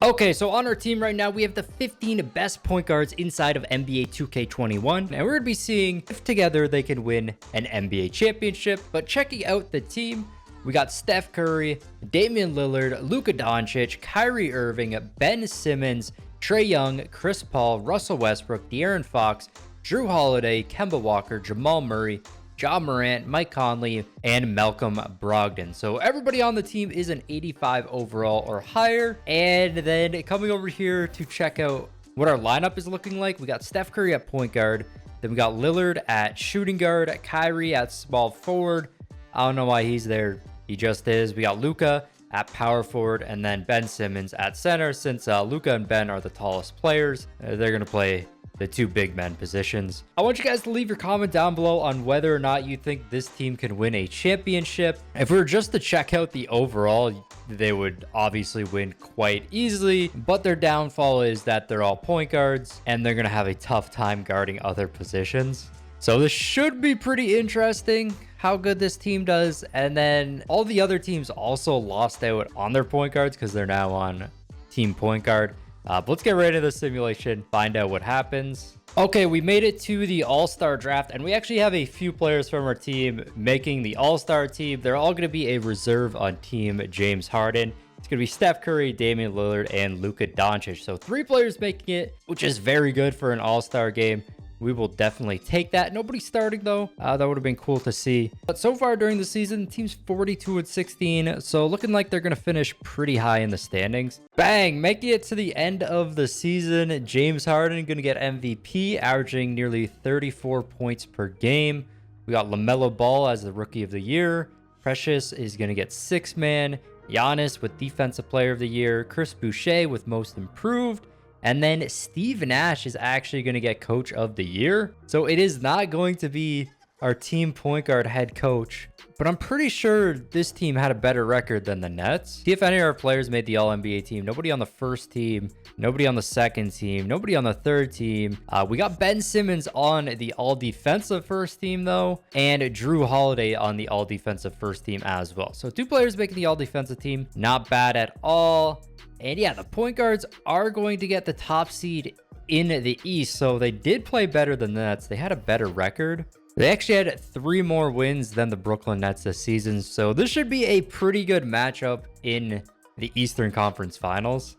Okay, so on our team right now, we have the 15 best point guards inside of NBA 2K21, and we're going to be seeing if together they can win an NBA championship. But checking out the team, we got Steph Curry, Damian Lillard, Luka Doncic, Kyrie Irving, Ben Simmons, Trae Young, Chris Paul, Russell Westbrook, De'Aaron Fox, Drew Holiday, Kemba Walker, Jamal Murray, Ja Morant, Mike Conley, and Malcolm Brogdon. So everybody on the team is an 85 overall or higher. And then coming over here to check out what our lineup is looking like, we got Steph Curry at point guard. Then we got Lillard at shooting guard, Kyrie at small forward. I don't know why he's there. He just is. We got Luka at power forward, and then Ben Simmons at center. Since Luka and Ben are the tallest players, they're going to play the two big men positions. I want you guys to leave your comment down below on whether or not you think this team can win a championship. If we were just to check out the overall, they would obviously win quite easily, but their downfall is that they're all point guards and they're going to have a tough time guarding other positions. So this should be pretty interesting how good this team does. And then all the other teams also lost out on their point guards because they're now on team point guard. But let's get right into the simulation, find out what happens. Okay, we made it to the All-Star draft, and we actually have a few players from our team making the All-Star team. They're all going to be a reserve on team James Harden. It's going to be Steph Curry, Damian Lillard, and Luka Doncic. So 3 players making it, which is very good for an All-Star game. We will definitely take that. Nobody starting though. That would have been cool to see. But so far during the season, the team's 42-16. So looking like they're going to finish pretty high in the standings. Bang! Making it to the end of the season. James Harden going to get MVP, averaging nearly 34 points per game. We got LaMelo Ball as the Rookie of the Year. Precious is going to get 6th man. Giannis with Defensive Player of the Year. Chris Boucher with Most Improved. And then Steve Nash is actually going to get Coach of the Year. So it is not going to be our team point guard head coach. But I'm pretty sure this team had a better record than the Nets. See if any of our players made the All-NBA team. Nobody on the first team. Nobody on the second team. Nobody on the third team. We got Ben Simmons on the All-Defensive first team, though. And Drew Holiday on the All-Defensive first team as well. So 2 players making the All-Defensive team. Not bad at all. And yeah, the point guards are going to get the top seed in the East. So they did play better than the Nets. They had a better record. They actually had 3 more wins than the Brooklyn Nets this season. So this should be a pretty good matchup in the Eastern Conference Finals.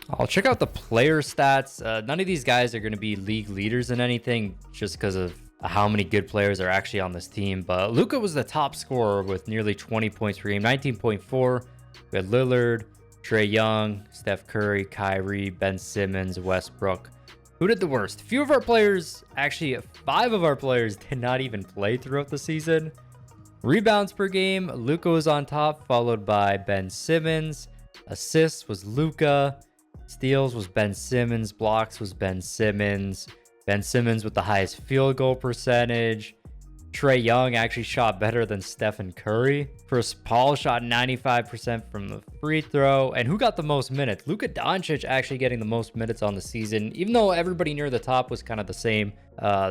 I'll check out the player stats. None of these guys are going to be league leaders in anything just because of how many good players are actually on this team. But Luka was the top scorer with nearly 20 points per game, 19.4. We had Lillard, Trae Young, Steph Curry, Kyrie, Ben Simmons, Westbrook. Who did the worst? Few of our players, actually 5 of our players did not even play throughout the season. Rebounds per game, Luka was on top, followed by Ben Simmons. Assists was Luka. Steals was Ben Simmons. Blocks was Ben Simmons. Ben Simmons with the highest field goal percentage. Trae Young actually shot better than Stephen Curry. Chris Paul shot 95% from the free throw. And who got the most minutes? Luka Doncic actually getting the most minutes on the season, even though everybody near the top was kind of the same.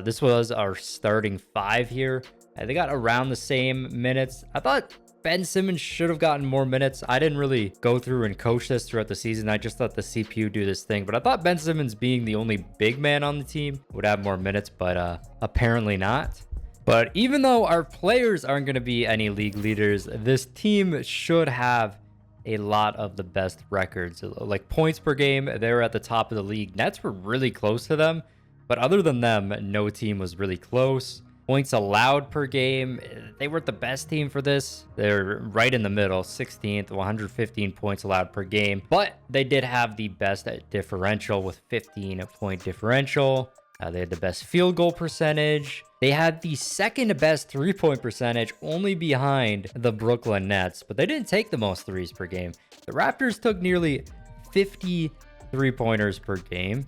This was our starting 5 here. They got around the same minutes. I thought Ben Simmons should have gotten more minutes. I didn't really go through and coach this throughout the season. I just let the CPU do this thing. But I thought Ben Simmons being the only big man on the team would have more minutes, but apparently not. But even though our players aren't going to be any league leaders, this team should have a lot of the best records. Like points per game, they were at the top of the league. Nets were really close to them, but other than them, no team was really close. Points allowed per game, they weren't the best team for this. They're right in the middle, 16th, 115 points allowed per game. But they did have the best differential with 15-point differential. They had the best field goal percentage. They had the second best 3-point percentage, only behind the Brooklyn Nets, but they didn't take the most threes per game. The Raptors took nearly 50 3-pointers per game.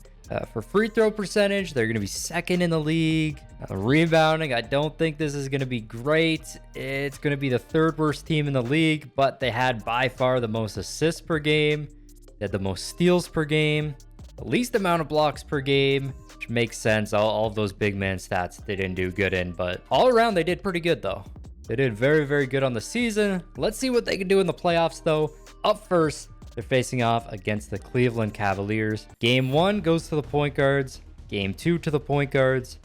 For free throw percentage, they're going to be second in the league. Rebounding, I don't think this is going to be great. It's going to be the 3rd worst team in the league, but they had by far the most assists per game. They had the most steals per game, the least amount of blocks per game, which makes sense. All of those big man stats they didn't do good in, but all around they did pretty good though. They did very, very good on the season. Let's see what they can do in the playoffs though. Up first, They're facing off against the Cleveland Cavaliers. Game 1 goes to the point guards. Game 2 to the point guards.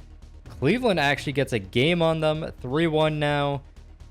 Cleveland actually gets a game on them. 3-1 now.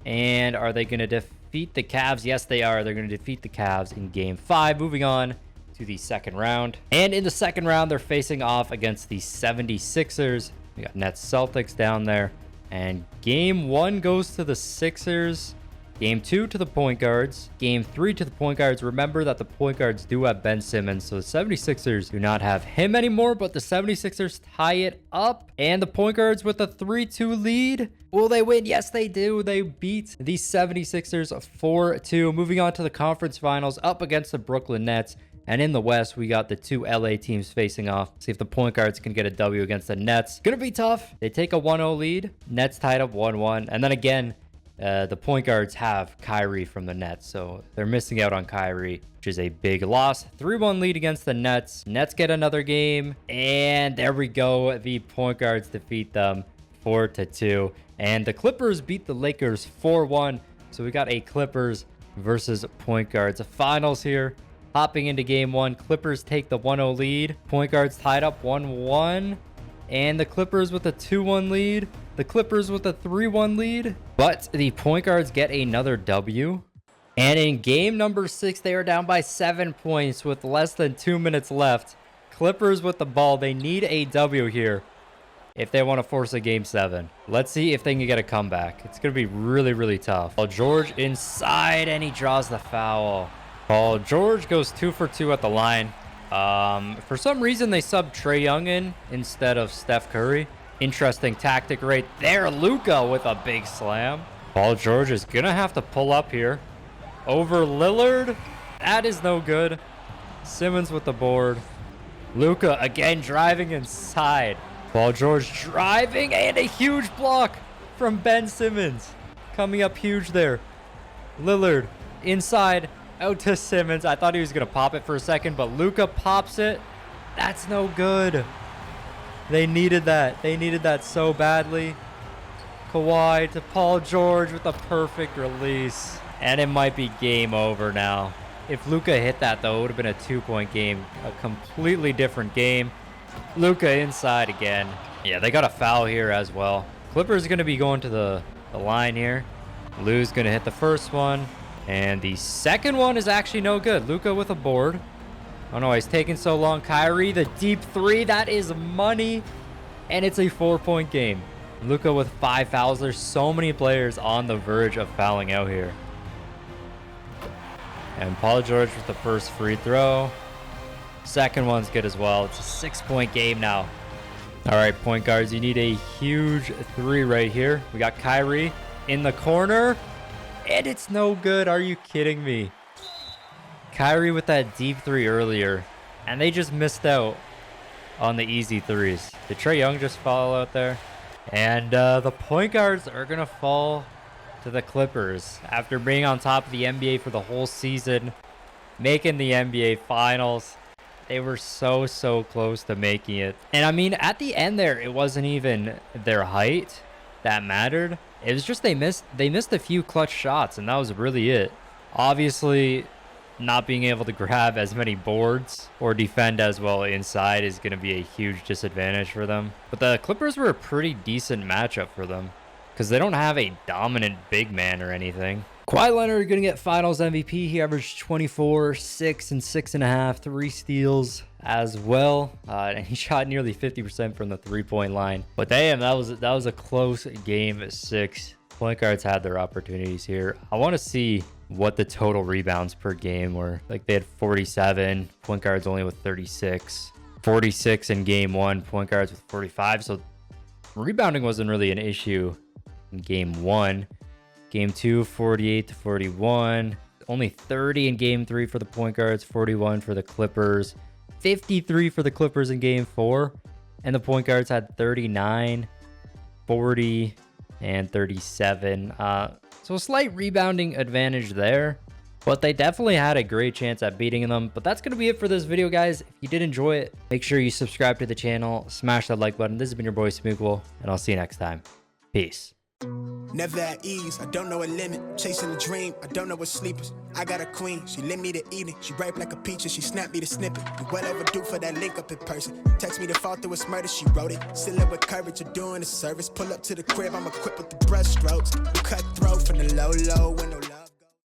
And are they going to defeat the Cavs? Yes, they are. They're going to defeat the Cavs in Game 5. Moving on to the second round. And in the second round, they're facing off against the 76ers. We got Nets Celtics down there. And Game 1 goes to the Sixers. Game 2 to the point guards. Game 3 to the point guards. Remember that the point guards do have Ben Simmons, so the 76ers do not have him anymore, but the 76ers tie it up. And the point guards with a 3-2 lead. Will they win? Yes, they do. They beat the 76ers 4-2. Moving on to the conference finals, up against the Brooklyn Nets. And in the West, we got the two LA teams facing off. See if the point guards can get a W against the Nets. Gonna be tough. They take a 1-0 lead. Nets tied up 1-1. And then again, the point guards have Kyrie from the Nets, so they're missing out on Kyrie, which is a big loss. 3-1 lead against the Nets. Nets get another game, and there we go. The point guards defeat them 4-2, and the Clippers beat the Lakers 4-1. So we got a Clippers versus point guards finals here. Hopping into game 1, Clippers take the 1-0 lead. Point guards tied up 1-1, and the Clippers with a 2-1 lead. The Clippers with a 3-1 lead, but the point guards get another W. And in game number 6, they are down by 7 points with less than 2 minutes left. Clippers with the ball. They need a W here if they want to force a game 7. Let's see if they can get a comeback. It's going to be really, really tough. Paul George inside, and he draws the foul. Paul George goes 2 for 2 at the line. For some reason, they subbed Trae Young in instead of Steph Curry. Interesting tactic right there. Luka with a big slam. Paul George is going to have to pull up here. Over Lillard. That is no good. Simmons with the board. Luka again driving inside. Paul George driving, and a huge block from Ben Simmons. Coming up huge there. Lillard inside. Out to Simmons. I thought he was going to pop it for a second, but Luka pops it. That's no good. They needed that. They needed that so badly. Kawhi to Paul George with a perfect release. And it might be game over now. If Luka hit that, though, it would have been a 2-point game. A completely different game. Luka inside again. Yeah, they got a foul here as well. Clippers going to be going to the line here. Lou's going to hit the first one. And the second one is actually no good. Luka with a board. Oh no, he's taking so long. Kyrie, the deep 3. That is money. And it's a 4-point game. Luka with 5 fouls. There's so many players on the verge of fouling out here. And Paul George with the first free throw. Second one's good as well. It's a 6-point game now. All right, point guards, you need a huge 3 right here. We got Kyrie in the corner. And it's no good. Are you kidding me? Kyrie with that deep 3 earlier. And they just missed out on the easy 3s. Did Trae Young just fall out there? And the point guards are going to fall to the Clippers after being on top of the NBA for the whole season. Making the NBA Finals. They were so close to making it. And I mean, at the end there, it wasn't even their height that mattered. It was just they missed a few clutch shots, and that was really it. Obviously, not being able to grab as many boards or defend as well inside is going to be a huge disadvantage for them. But the Clippers were a pretty decent matchup for them because they don't have a dominant big man or anything. Kwai Leonard going to get Finals MVP. He averaged 24, 6 and 6.5, 3 steals as well. And he shot nearly 50% from the 3-point line. But damn, that was a close game 6. Point guards had their opportunities here. I want to see what the total rebounds per game were. Like they had 47, point guards only with 36. 46 in game 1, point guards with 45. So rebounding wasn't really an issue in game 1. Game 2, 48 to 41. Only 30 in game 3 for the point guards, 41 for the Clippers, 53 for the Clippers in game 4. And the point guards had 39, 40, and 37. So a slight rebounding advantage there. But they definitely had a great chance at beating them. But that's going to be it for this video, guys. If you did enjoy it, make sure you subscribe to the channel, smash that like button. This has been your boy Smequle, and I'll see you next time. Peace. Never at ease, I don't know a limit. Chasing a dream, I don't know what sleepers. I got a queen, she lit me to eating. She ripe like a peach and she snapped me the snippet. You well overdue for that link up in person. Text me to fall through its murder, she wrote it. Still live with courage, you're doing a service. Pull up to the crib, I'm equipped with the brush strokes. Cutthroat from the low, when no